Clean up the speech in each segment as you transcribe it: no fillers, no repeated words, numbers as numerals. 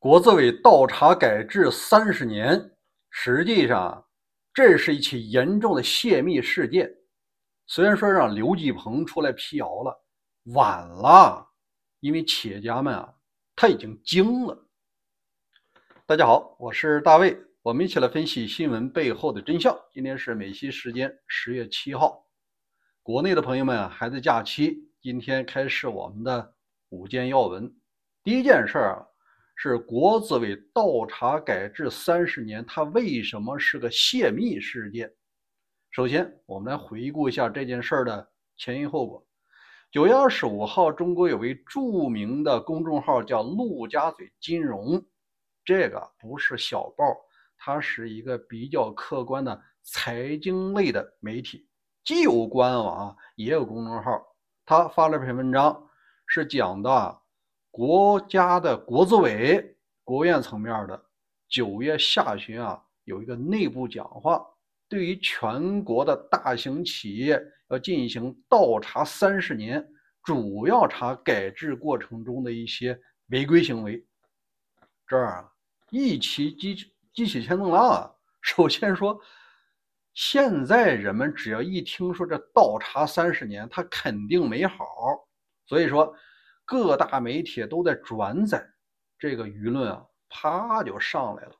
国资委倒查改制30年，实际上这是一起严重的泄密事件。虽然说让刘继鹏出来辟谣了，晚了，因为企业家们他已经惊了。大家好，我是大卫，我们一起来分析新闻背后的真相。今天是美西时间10月7号，国内的朋友们还在假期，今天开始我们的5件要闻。第一件事是国资委倒查改制30年，它为什么是个泄密事件？首先，我们来回顾一下这件事的前因后果。9月25号，中国有位著名的公众号叫陆家嘴金融，这个不是小报，它是一个比较客观的财经类的媒体，既有官网也有公众号。他发了篇文章，是讲的国家的国资委国务院层面的9月下旬有一个内部讲话，对于全国的大型企业要进行倒查30年，主要查改制过程中的一些违规行为。这儿一起激起千层浪首先说，现在人们只要一听说这倒查30年，他肯定没好，所以说各大媒体都在转载，这个舆论啪就上来了。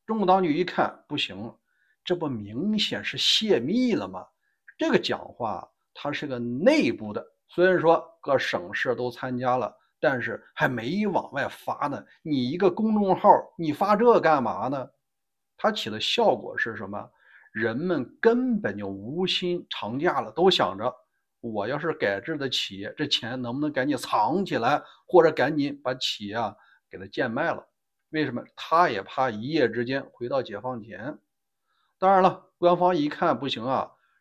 中共当局一看不行了，这不明显是泄密了吗？这个讲话它是个内部的，虽然说各省市都参加了，但是还没往外发呢。你一个公众号，你发这干嘛呢？它起的效果是什么？人们根本就无心长假了，都想着我要是改制的企业，这钱能不能赶紧藏起来，或者赶紧把企业给它贱卖了。为什么？他也怕一夜之间回到解放前。当然了，官方一看不行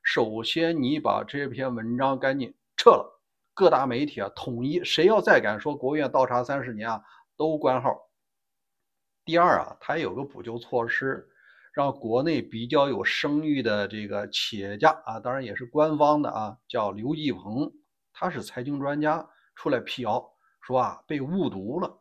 首先你把这篇文章赶紧撤了，各大媒体统一，谁要再敢说国务院倒查30年都关号。第二它有个补救措施，让国内比较有声誉的这个企业家当然也是官方的叫刘继鹏，他是财经专家，出来辟谣说被误读了。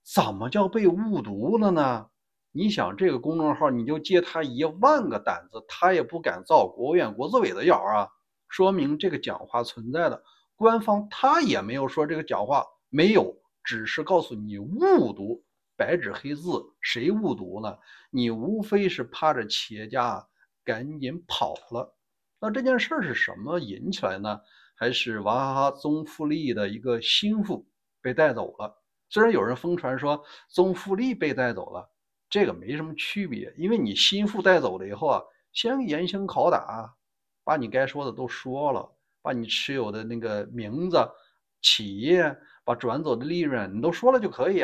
怎么叫被误读了呢？你想这个公众号，你就借他10000个胆子，他也不敢造国务院国资委的谣说明这个讲话存在的。官方他也没有说这个讲话没有，只是告诉你误读，白纸黑字，谁误读了？你无非是怕着企业家赶紧跑了。那这件事是什么引起来呢？还是娃哈哈宗馥莉的一个心腹被带走了。虽然有人疯传说宗馥莉被带走了，这个没什么区别，因为你心腹带走了以后先严刑拷打，把你该说的都说了，把你持有的那个名字、企业，把转走的利润你都说了就可以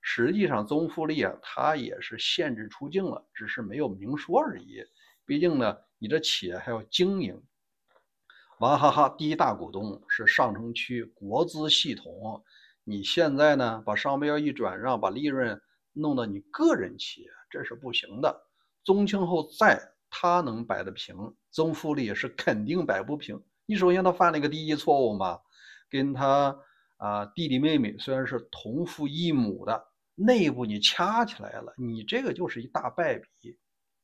实际上宗馥莉他也是限制出境了，只是没有明说而已。毕竟呢，你这企业还要经营。娃哈哈第一大股东是上城区国资系统，你现在呢把商标一转让，把利润弄到你个人企业，这是不行的。宗庆后在，他能摆得平，宗馥莉是肯定摆不平。你首先他犯了一个第一错误嘛，跟他弟弟妹妹虽然是同父异母的，内部你掐起来了，你这个就是一大败笔。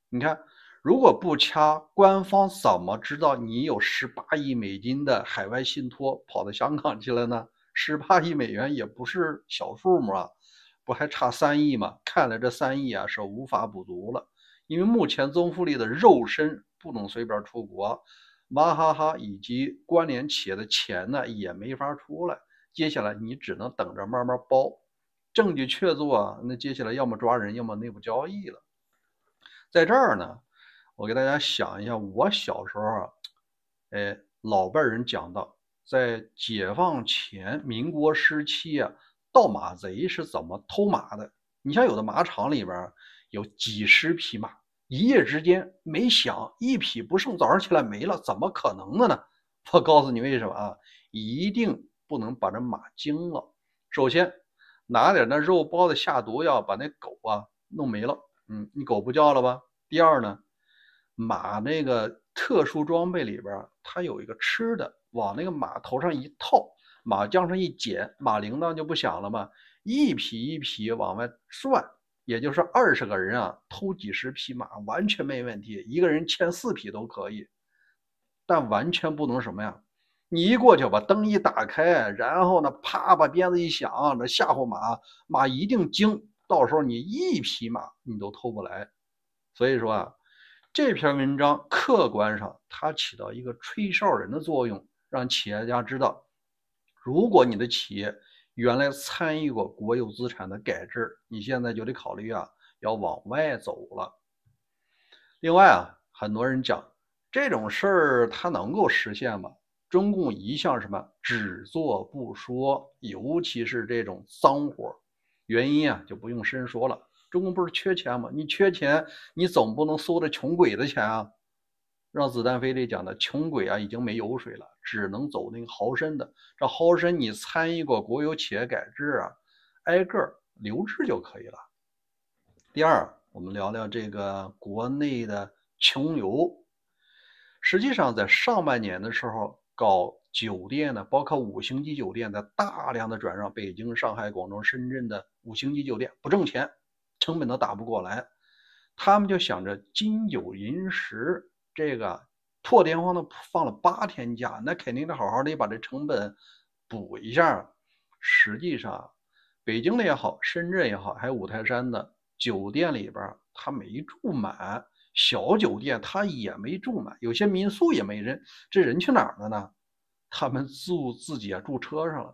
你看，如果不掐，官方怎么知道你有18亿美金的海外信托跑到香港去了呢？18亿美元也不是小数目不还差3亿吗？看来这3亿是无法补足了，因为目前宗馥莉的肉身不能随便出国，娃哈哈以及关联企业的钱呢也没法出来。接下来你只能等着慢慢包，证据确凿那接下来要么抓人，要么内部交易了。在这儿呢，我给大家想一下，我小时候老辈人讲到，在解放前民国时期盗马贼是怎么偷马的。你像有的马场里边有几十匹马，一夜之间没响，一匹不剩，早上起来没了，怎么可能的呢？我告诉你为什么一定不能把这马惊了。首先拿点那肉包子下毒药，把那狗弄没了，你狗不叫了吧？第二呢，马那个特殊装备里边它有一个吃的，往那个马头上一套，马缰上一剪，马铃铛就不响了嘛。一匹一匹往外算，也就是20个人啊，偷几十匹马完全没问题，一个人牵4匹都可以。但完全不能什么呀？你一过去把灯一打开，然后呢，啪把鞭子一响，这吓唬马，马一定惊，到时候你一匹马你都偷不来。所以说啊，这篇文章客观上它起到一个吹哨人的作用，让企业家知道，如果你的企业原来参与过国有资产的改制，你现在就得考虑啊，要往外走了。另外啊，很多人讲这种事儿它能够实现吗？中共一向什么只做不说，尤其是这种脏活，原因啊就不用深说了。中共不是缺钱吗？你缺钱，你总不能收这穷鬼的钱啊。让子弹飞里讲的，穷鬼啊已经没油水了，只能走那个豪绅的。这豪绅你参与过国有企业改制啊，挨个留置就可以了。第二，我们聊聊这个国内的穷游。实际上，在上半年的时候，搞酒店呢，包括5星级酒店，在大量的转让北京、上海、广州、深圳的5星级酒店，不挣钱，成本都打不过来。他们就想着金九银十，这个破天荒的放了8天假，那肯定得好好的把这成本补一下。实际上，北京的也好，深圳也好，还有五台山的酒店里边，他没住满。小酒店他也没住满，有些民宿也没人，这人去哪儿了呢？他们自己住车上了。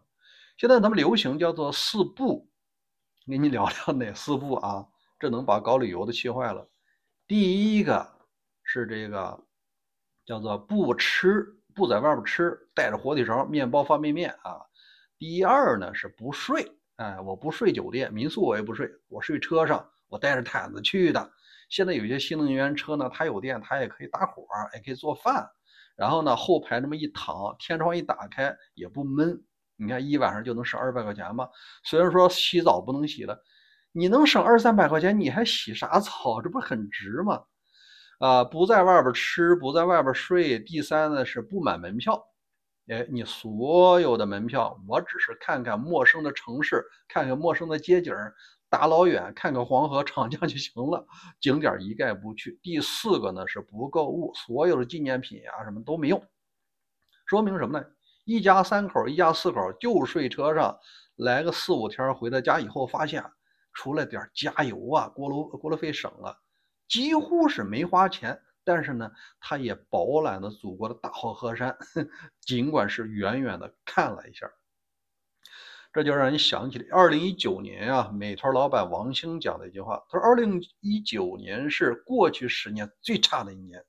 现在他们流行叫做4不，给你聊聊哪4不啊？这能把搞旅游的气坏了。第一个是这个叫做不吃，不在外边吃，带着火腿肠、面包、方便面啊。第二呢是不睡，我不睡酒店、民宿，我也不睡，我睡车上，我带着毯子去的。现在有些新能源车呢，它有电，它也可以打火，也可以做饭。然后呢，后排这么一躺，天窗一打开也不闷。你看一晚上就能省200块钱吧？虽然说洗澡不能洗了，你能省200-300块钱，你还洗啥澡？这不是很值吗？不在外边吃，不在外边睡。第三呢是不买门票。你所有的门票，我只是看看陌生的城市，看看陌生的街景，大老远看看黄河、长江就行了，景点一概不去。第4个呢是不购物，所有的纪念品啊什么都没用。说明什么呢？一家3口、一家4口就睡车上，来个4、5天，回到家以后发现，除了点加油啊，锅炉费省了，几乎是没花钱。但是呢，他也饱览了祖国的大好河山，尽管是远远的看了一下。这就让人想起了2019年啊，美团老板王兴讲的一句话，他说2019年是过去10年最差的一年，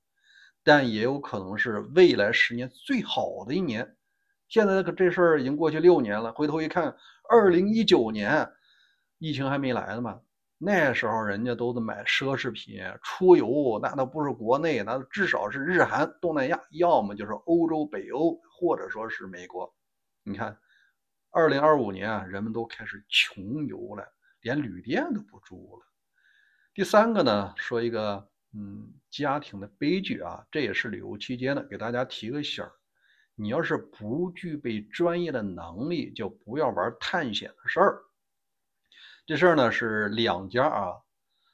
但也有可能是未来10年最好的一年。现在这事儿已经过去6年了，回头一看，2019年疫情还没来呢嘛，那时候人家都得买奢侈品出游，那都不是国内，那至少是日韩东南亚，要么就是欧洲北欧，或者说是美国。你看2025年啊，人们都开始穷游了，连旅店都不住了。第3个呢，说一个家庭的悲剧啊，这也是旅游期间的，给大家提个醒儿。你要是不具备专业的能力，就不要玩探险的事儿。这事儿呢是2家啊，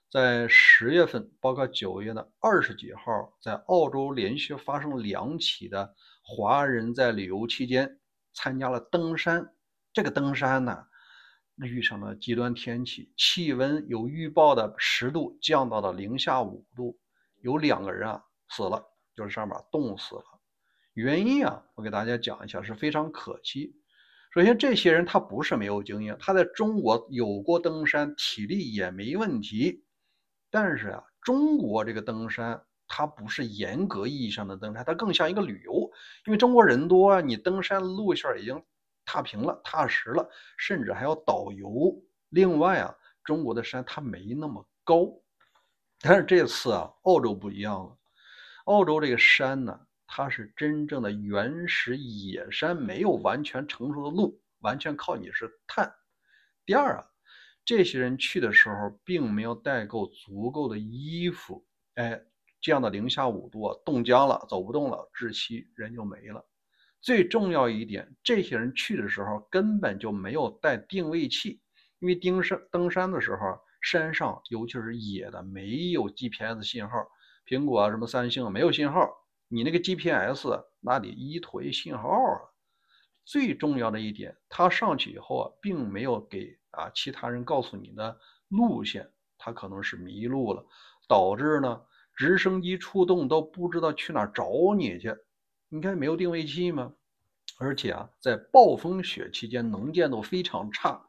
在10月份，包括9月的20几号，在澳洲连续发生2起的华人在旅游期间参加了登山。这个登山呢，遇上了极端天气，气温由预报的10度降到了零下5度，有2个人啊死了，就是上面冻死了。原因啊，我给大家讲一下，是非常可惜。首先，这些人他不是没有经验，他在中国有过登山，体力也没问题。但是啊，中国这个登山，它不是严格意义上的登山，它更像一个旅游。因为中国人多啊，你登山路线已经踏平了、踏实了，甚至还要导游。另外啊，中国的山它没那么高。但是这次啊，澳洲不一样了，澳洲这个山呢，它是真正的原始野山，没有完全成熟的路，完全靠你是探。第二啊，这些人去的时候并没有带够足够的衣服，这样的零下5度啊，冻僵了，走不动了，窒息，人就没了。最重要一点，这些人去的时候根本就没有带定位器，因为登山的时候，山上尤其是野的，没有 GPS 信号，苹果啊什么三星没有信号，你那个 GPS 那得依托信号啊。最重要的一点，他上去以后啊，并没有给其他人告诉你的路线，他可能是迷路了，导致呢直升机出动都不知道去哪找你去。你看没有定位器吗？而且在暴风雪期间能见度非常差，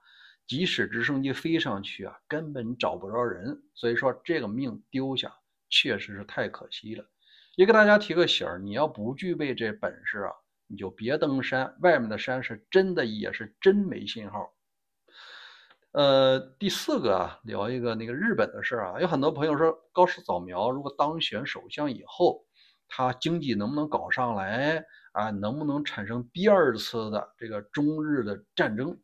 即使直升机飞上去根本找不着人。所以说这个命丢下确实是太可惜了。也给大家提个醒儿，你要不具备这本事你就别登山，外面的山是真的也是真没信号。第四个聊一个那个日本的事有很多朋友说高市早苗如果当选首相以后，他经济能不能搞上来能不能产生第二次的这个中日的战争？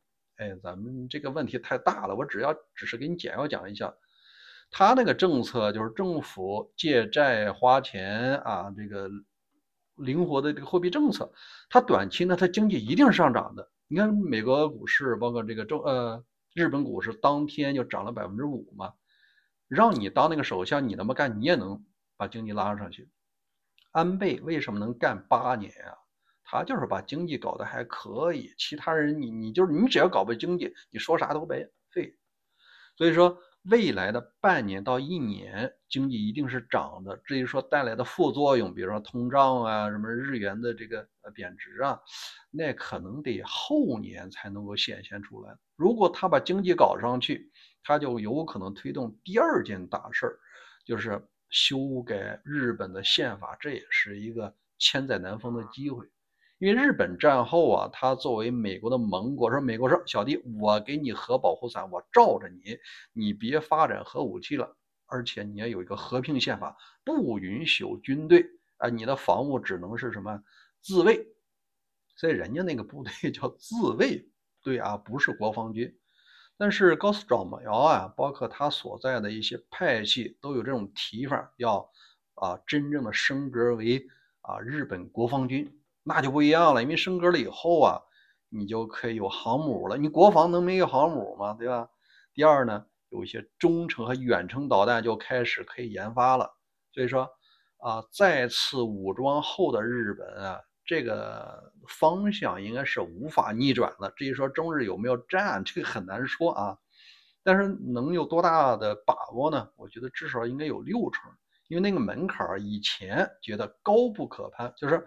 咱们这个问题太大了，我只是给你简要讲一下。他那个政策就是政府借债花钱这个灵活的这个货币政策，它短期呢它经济一定是上涨的。你看美国股市包括这个日本股市当天就涨了5%嘛，让你当那个首相，你那么干，你也能把经济拉上去。安倍为什么能干8年他就是把经济搞得还可以，其他人你只要搞不经济，你说啥都白费。所以说未来的半年到1年，经济一定是涨的。至于说带来的副作用，比如说通胀什么日元的这个贬值那可能得后年才能够显现出来。如果他把经济搞上去，他就有可能推动第二件大事就是修改日本的宪法，这也是一个千载难逢的机会。因为日本战后他作为美国的盟国，美国说小弟，我给你核保护伞，我罩着你，你别发展核武器了，而且你要有一个和平宪法，不允许有军队你的防务只能是什么自卫，所以人家那个部队叫自卫队不是国防军。但是高市早苗包括他所在的一些派系都有这种提法，要真正的升格为日本国防军。那就不一样了，因为升格了以后你就可以有航母了。你国防能没有航母吗？对吧？第二呢，有一些中程和远程导弹就开始可以研发了。所以说再次武装后的日本这个方向应该是无法逆转的。至于说中日有没有战，这个很难说但是能有多大的把握呢？我觉得至少应该有6成，因为那个门槛以前觉得高不可攀，就是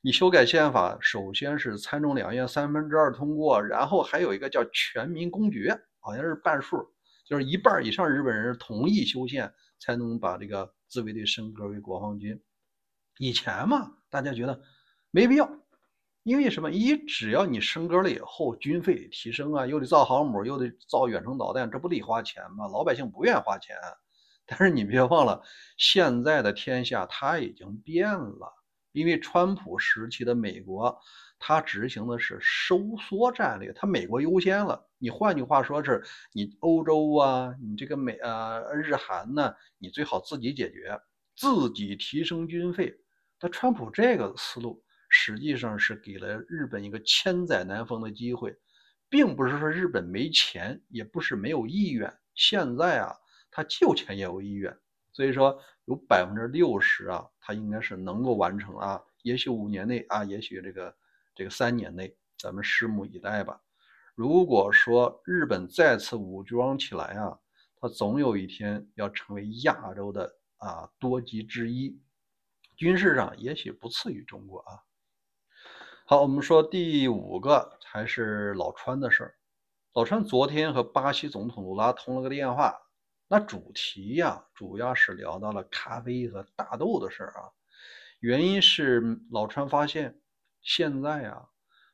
你修改宪法，首先是参众两院2/3通过，然后还有一个叫全民公决，好像是半数，就是1半以上日本人同意修宪，才能把这个自卫队升格为国防军。以前嘛，大家觉得没必要，因为什么？只要你升格了以后，军费得提升又得造航母，又得造远程导弹，这不得花钱吗？老百姓不愿花钱。但是你别忘了，现在的天下它已经变了。因为川普时期的美国，他执行的是收缩战略，他美国优先了。你换句话说是，你欧洲你这个日韩呢，你最好自己解决，自己提升军费。但川普这个思路实际上是给了日本一个千载难逢的机会，并不是说日本没钱，也不是没有意愿。现在他既有钱也有意愿。所以说有60%它应该是能够完成也许5年内也许这个3年内，咱们拭目以待吧。如果说日本再次武装起来它总有一天要成为亚洲的多极之一，军事上也许不次于中国好，我们说第5个还是老川的事儿。老川昨天和巴西总统卢拉通了个电话，那主题主要是聊到了咖啡和大豆的事儿原因是老川发现现在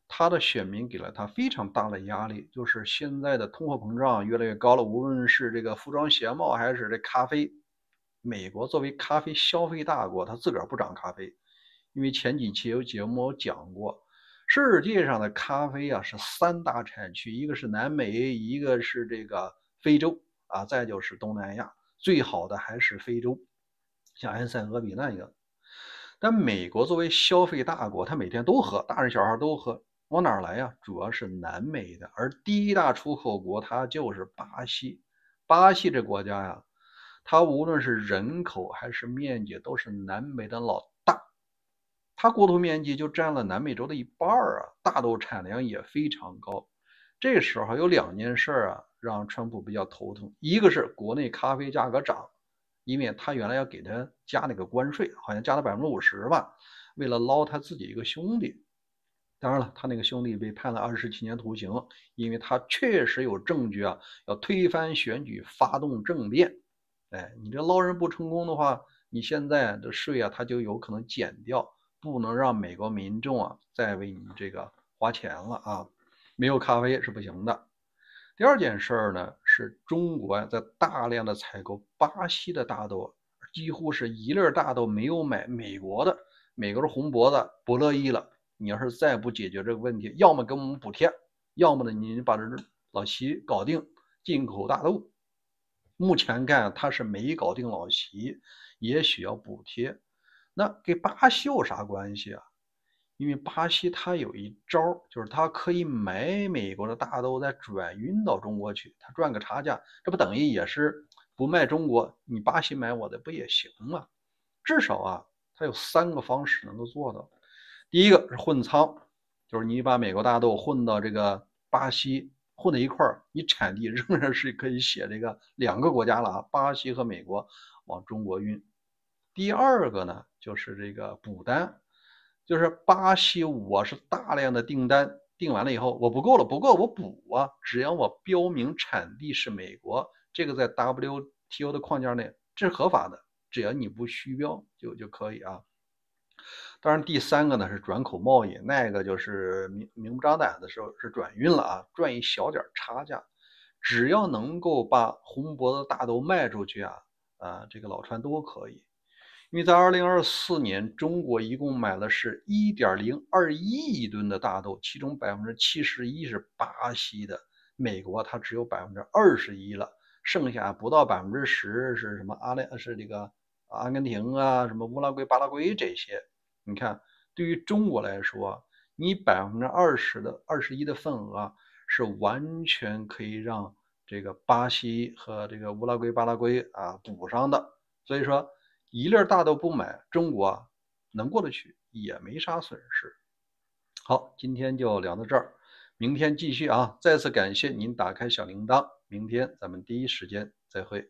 他的选民给了他非常大的压力，就是现在的通货膨胀越来越高了，无论是这个服装鞋帽还是这咖啡，美国作为咖啡消费大国，他自个儿不长咖啡，因为前几期有节目我讲过，世界上的咖啡是3大产区，一个是南美，一个是这个非洲再就是东南亚，最好的还是非洲，像埃塞俄比那个。但美国作为消费大国，他每天都喝，大人小孩都喝。往哪儿来呀？主要是南美的，而第一大出口国它就是巴西。巴西这国家呀，它无论是人口还是面积，都是南美的老大。它国土面积就占了南美洲的一半啊，大豆产量也非常高。这时候有两件事啊，让川普比较头疼，一个是国内咖啡价格涨，因为他原来要给他加那个关税，好像加了50%吧，为了捞他自己一个兄弟。当然了，他那个兄弟被判了27年徒刑，因为他确实有证据啊，要推翻选举，发动政变。哎，你这捞人不成功的话，你现在的税啊，他就有可能减掉，不能让美国民众啊再为你这个花钱了啊，没有咖啡是不行的。第二件事儿呢，是中国呀在大量的采购巴西的大豆，几乎是一粒大豆没有买美国的，美国的红脖子不乐意了。你要是再不解决这个问题，要么给我们补贴，要么呢你把这老齐搞定，进口大豆。目前看他是没搞定老齐，也许要补贴。那跟巴西有啥关系啊？因为巴西它有一招，就是它可以买美国的大豆再转运到中国去，它赚个差价，这不等于也是不卖中国，你巴西买我的不也行吗？至少啊，它有3个方式能够做到。第一个是混仓，就是你把美国大豆混到这个巴西混在一块儿，你产地仍然是可以写这个2个国家了啊，巴西和美国往中国运。第二个呢，就是这个补单，就是巴西我是大量的订单，订完了以后我不够了，不够我补啊，只要我标明产地是美国，这个在 WTO 的框架内这是合法的，只要你不虚标就可以啊。当然，第三个呢是转口贸易，那个就是明目张胆的时候是转运了啊，赚一小点差价，只要能够把红脖子大豆卖出去啊，这个老川都可以。因为在2024年，中国一共买了是1.02亿吨的大豆，其中71%是巴西的，美国它只有21%了，剩下不到10%是什么是这个阿根廷啊，什么乌拉圭、巴拉圭这些。你看，对于中国来说，你21%的份额是完全可以让这个巴西和这个乌拉圭、巴拉圭啊补上的。所以说，一粒大豆不买，中国能过得去，也没啥损失。好，今天就聊到这儿，明天继续啊！再次感谢您打开小铃铛，明天咱们第一时间再会。